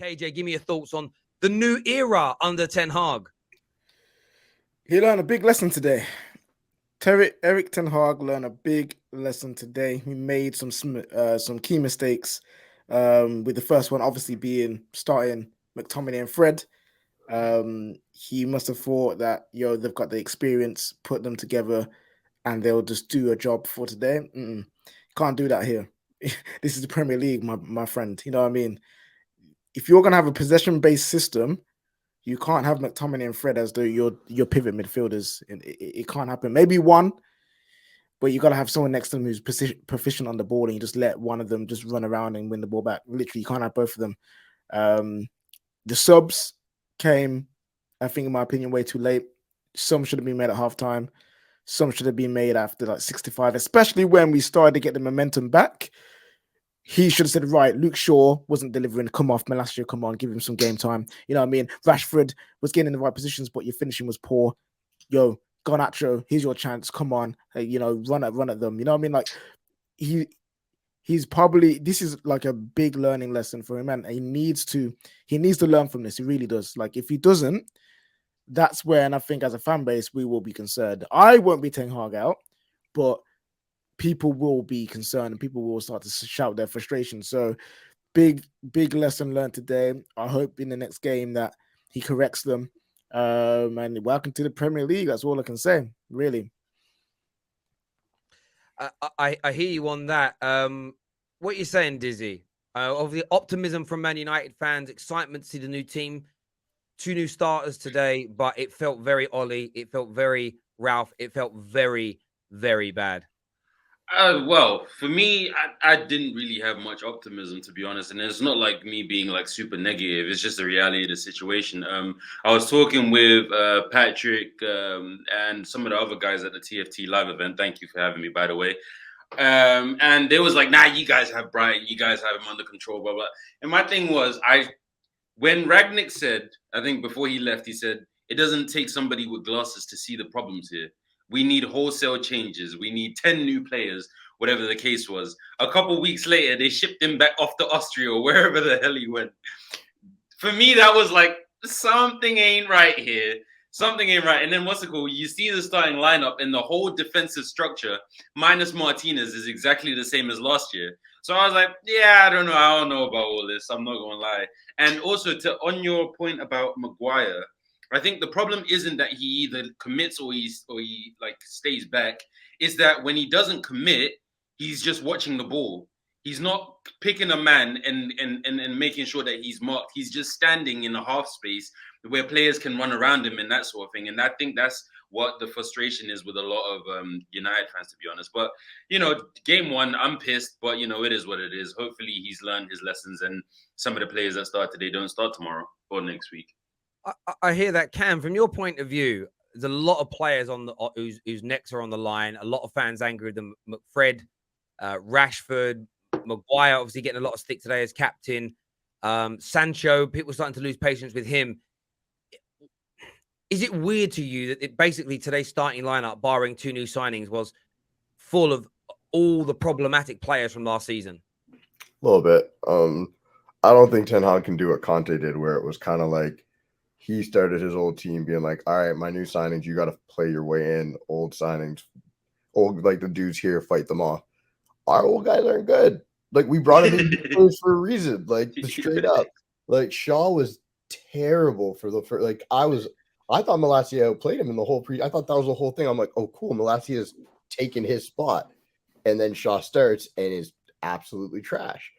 KJ, give me your thoughts on the new era under Ten Hag. He learned a big lesson today. Eric Ten Hag learned a big lesson today. He made some key mistakes. With the first one obviously being starting McTominay and Fred. He must have thought that they've got the experience, put them together, and they'll just do a job for today. Can't do that here. This is the Premier League, my friend. You know what I mean? If you're gonna have a possession-based system, you can't have McTominay and Fred as your pivot midfielders. It can't happen. Maybe one, but you got to have someone next to them who's proficient on the ball, and you just let one of them just run around and win the ball back. Literally, you can't have both of them. The subs came, I think, in my opinion, way too late. Some should have been made at halftime. Some should have been made after like 65, especially when we started to get the momentum back. He should have said, right, Luke Shaw wasn't delivering. Come off, Malacia, come on, give him some game time. You know what I mean? Rashford was getting in the right positions, but your finishing was poor. Yo, Garnacho, here's your chance. Come on, run at them. You know what I mean? Like he's probably, this is like a big learning lesson for him, and he needs to learn from this. He really does. Like if he doesn't, that's when I think as a fan base we will be concerned. I won't be Ten Hag out, but people will be concerned and people will start to shout their frustration. So big lesson learned today. I hope in the next game that he corrects them. And welcome to the Premier League. That's all I can say, really. I hear you on that. What are you saying, Dizzy? Of the optimism from Man United fans, excitement to see the new team, 2 new starters today, but it felt very Ollie. It felt very Ralph. It felt very, very bad. Well, for me, I didn't really have much optimism, to be honest. And it's not like me being like super negative. It's just the reality of the situation. I was talking with Patrick and some of the other guys at the TFT live event. Thank you for having me, by the way. And they was like, nah, you guys have Brighton. You guys have him under control, blah, blah. And my thing was, when Ragnick said, I think before he left, he said, it doesn't take somebody with glasses to see the problems here. We need wholesale changes. We need 10 new players, whatever the case was. A couple weeks later, they shipped him back off to Austria or wherever the hell he went. For me, that was like, something ain't right here. Something ain't right. And then what's it called? You see the starting lineup and the whole defensive structure, minus Martinez, is exactly the same as last year. So I was like, yeah, I don't know about all this. I'm not going to lie. And also, on your point about Maguire, I think the problem isn't that he either commits or he like stays back. Is that when he doesn't commit, he's just watching the ball. He's not picking a man and making sure that he's marked. He's just standing in a half space where players can run around him and that sort of thing. And I think that's what the frustration is with a lot of United fans, to be honest. But, game 1, I'm pissed, but, it is what it is. Hopefully he's learned his lessons and some of the players that start today don't start tomorrow or next week. I hear that, Cam. From your point of view, there's a lot of players on the whose necks are on the line. A lot of fans angry with them. Fred, Rashford, Maguire, obviously getting a lot of stick today as captain. Sancho, people starting to lose patience with him. Is it weird to you that basically today's starting lineup, barring 2 new signings, was full of all the problematic players from last season? A little bit. I don't think Ten Hag can do what Conte did, where it was kind of like he started his old team being like, all right, my new signings, you got to play your way in. Old signings, like the dudes here, fight them off. Our old guys aren't good. Like, we brought him in for a reason, like, straight up. Like, Shaw was terrible for the first, like, I thought Malacia outplayed him in the whole I thought that was the whole thing. I'm like, oh, cool, Malacia's taken his spot. And then Shaw starts and is absolutely trash.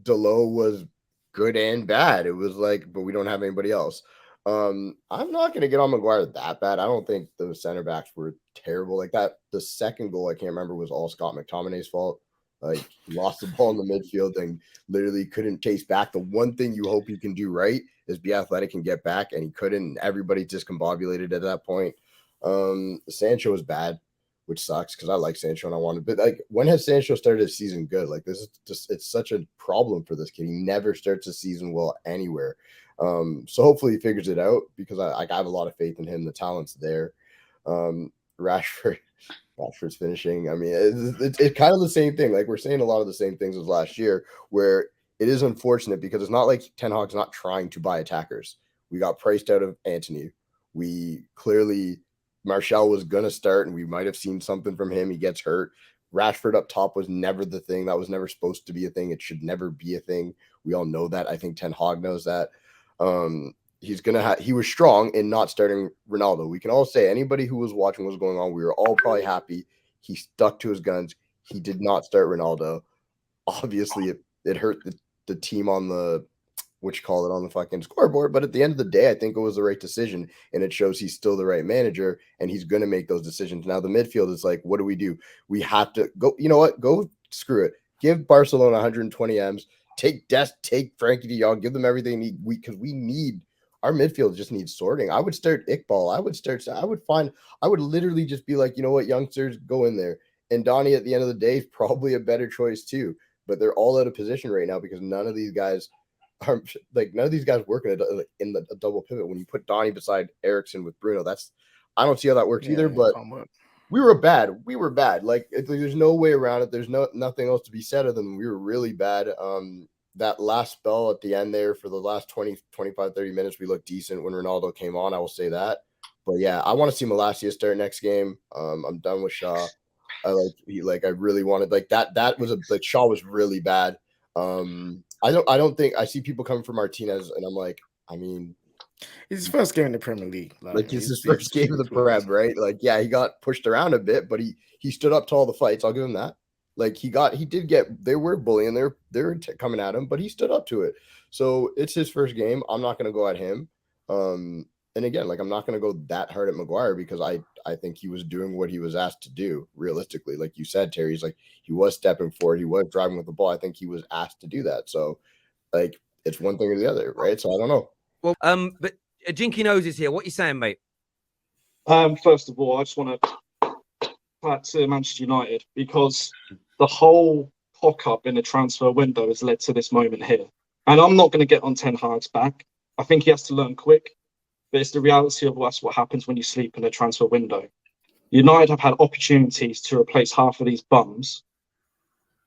Delo was good and bad. It was like, but we don't have anybody else. I'm not going to get on Maguire that bad. I don't think the center backs were terrible like that. The second goal, I can't remember, was all Scott McTominay's fault. Like, he lost the ball in the midfield and literally couldn't chase back. The one thing you hope he can do right is be athletic and get back, and he couldn't. Everybody discombobulated at that point. Sancho was bad, which sucks because I like Sancho and I wanted. But like, when has Sancho started a season good? Like, this is just, it's such a problem for this kid. He never starts a season well anywhere. So hopefully he figures it out because I have a lot of faith in him. The talent's there. Rashford's finishing. I mean, it's kind of the same thing. Like, we're saying a lot of the same things as last year, where it is unfortunate because it's not like Ten Hag's not trying to buy attackers. We got priced out of Antony. We clearly, Martial was going to start, and we might have seen something from him. He gets hurt. Rashford up top was never the thing. That was never supposed to be a thing. It should never be a thing. We all know that. I think Ten Hag knows that. He was strong in not starting Ronaldo. We can all say, anybody who was watching what was going on, we were all probably happy. He stuck to his guns. He did not start Ronaldo. Obviously, it hurt the team on the on the fucking scoreboard. But at the end of the day, I think it was the right decision, and it shows he's still the right manager, and he's going to make those decisions. Now the midfield is like, what do? We have to go. You know what? Go screw it. Give Barcelona 120 M's. Take Dest. Take Frankie De Jong. Give them everything they need. Because we need our midfield just needs sorting. I would start Iqbal. I would literally just be like, you know what, youngsters, go in there. And Donnie at the end of the day is probably a better choice too. But they're all out of position right now because none of these guys work in a double pivot. When you put Donnie beside Eriksen with Bruno, I don't see how that works either. But we were bad. Like there's no way around it. There's nothing else to be said other than we were really bad. That last spell at the end there for the last 20, 25, 30 minutes, we looked decent when Ronaldo came on. I will say that. But yeah, I want to see Malacia start next game. I'm done with Shaw. I really wanted that was Shaw was really bad. I don't think I see people coming for Martinez, and I'm like, I mean, it's his first game in the Premier League. It's his first game of the Prem, right? Like, yeah, he got pushed around a bit, but he stood up to all the fights. I'll give him that. Like they were bullying, they were coming at him, but he stood up to it. So it's his first game. I'm not going to go at him. And again, I'm not going to go that hard at Maguire because I think he was doing what he was asked to do realistically. Like you said, Terry, he was stepping forward. He was driving with the ball. I think he was asked to do that. So it's one thing or the other, right? So I don't know. Well, but Jinky Nose is here. What are you saying, mate? First of all, I just want to back to Manchester United because the whole cock-up in the transfer window has led to this moment here. And I'm not going to get on Ten Hag's back. I think he has to learn quick. But it's the reality of what happens when you sleep in a transfer window. United have had opportunities to replace half of these bums,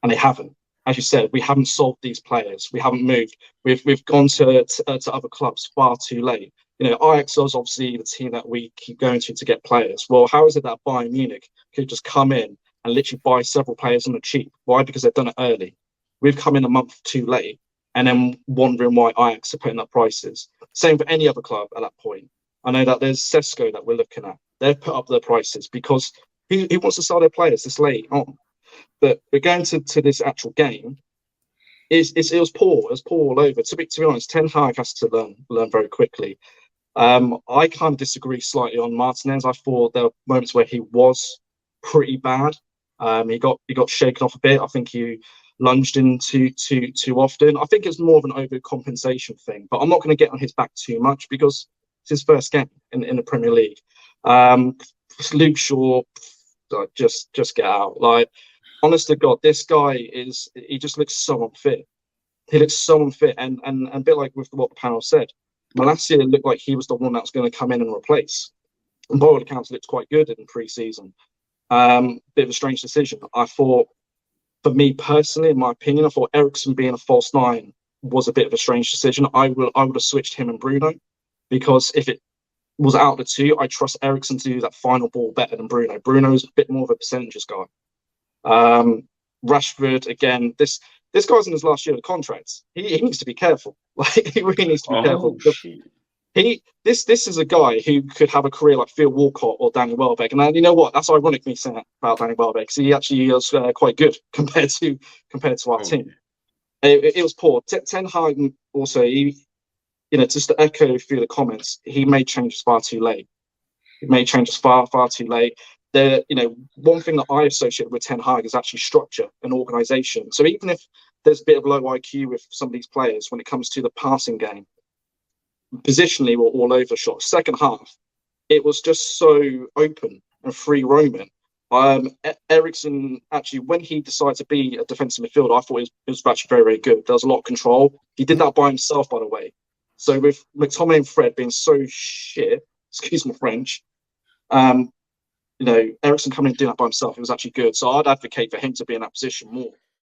and they haven't. As you said, we haven't sold these players. We haven't moved. We've gone to other clubs far too late. You know, Ajax is obviously the team that we keep going to get players. Well, how is it that Bayern Munich could just come in and literally buy several players on the cheap? Why? Because they've done it early. We've come in a month too late, and then wondering why Ajax are putting up prices. Same for any other club at that point. I know that there's Sesko that we're looking at. They've put up their prices because he wants to sell their players this late on. But we're going to this actual game. It was poor. It was poor all over. To be honest, Ten Hag has to learn very quickly. I kind of disagree slightly on Martinez. I thought there were moments where he was pretty bad. He got shaken off a bit. I think he lunged in too often. I think it's more of an overcompensation thing. But I'm not going to get on his back too much because it's his first game in the Premier League. Luke Shaw, just get out. Honest to God, this guy he just looks so unfit. He looks so unfit, and a bit like with what the panel said, Malacia looked like he was the one that was going to come in and replace. And by all accounts, looked quite good in pre-season. Bit of a strange decision. I thought, for me personally, in my opinion, I thought Eriksen being a false nine was a bit of a strange decision. I would have switched him and Bruno, because if it was out of the two, I trust Eriksen to do that final ball better than Bruno. Bruno's a bit more of a percentages guy. Rashford, again, this guy's in his last year of contracts. He needs to be careful. He really needs to be careful. This is a guy who could have a career like Phil Walcott or Danny Welbeck. And you know what? That's ironic me saying that about Danny Welbeck, because he actually was quite good compared to our team. It was poor. Ten Hag also, just to echo through the comments, he made changes far too late. He made changes far too late. One thing that I associate with Ten Hag is actually structure and organisation. So even if there's a bit of low IQ with some of these players when it comes to the passing game, positionally we're all over shot. Second half, it was just so open and free roaming. Eriksen, actually, when he decided to be a defensive midfielder, I thought it was actually very, very good. There was a lot of control. He did that by himself, by the way. So with McTominay and Fred being so shit, excuse my French, Eriksen coming and doing that by himself, it was actually good. So I'd advocate for him to be in that position more.